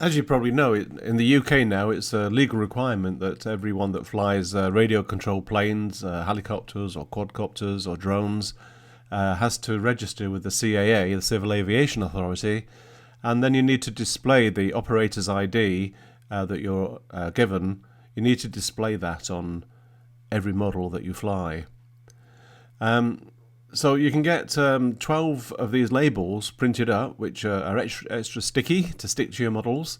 As you probably know, in the UK now, it's a legal requirement that everyone that flies radio-controlled planes, helicopters or quadcopters or drones, has to register with the CAA, the Civil Aviation Authority, and then you need to display the operator's ID that you're given. You need to display that on every model that you fly. So you can get 12 of these labels printed up, which are extra sticky to stick to your models,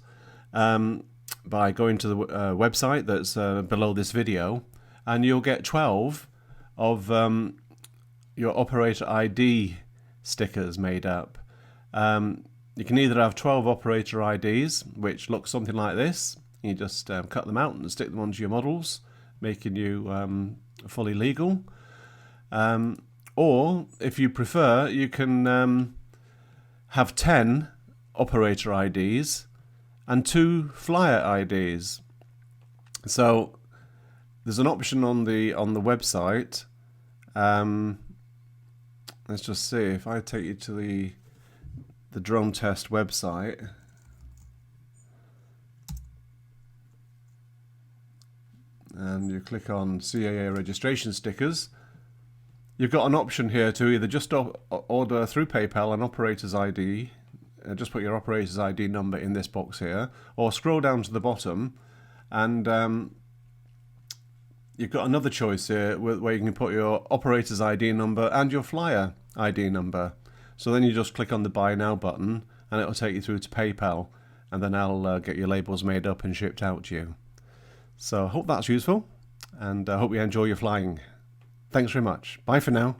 by going to the website that's below this video, and you'll get 12 of your operator ID stickers made up. You can either have 12 operator IDs, which look something like this. You just cut them out and stick them onto your models, making you fully legal. Or, if you prefer, you can have 10 operator IDs and 2 flyer IDs. So there's an option on the website. Let's just see if I take you to the drone test website. And you click on CAA registration stickers. You've got an option here to either just order through PayPal an operator's ID, just put your operator's ID number in this box here, or scroll down to the bottom and you've got another choice here where you can put your operator's ID number and your flyer ID number. So then you just click on the Buy Now button and it'll take you through to PayPal, and then I'll get your labels made up and shipped out to you. So I hope that's useful, and I hope you enjoy your flying. Thanks very much. Bye for now.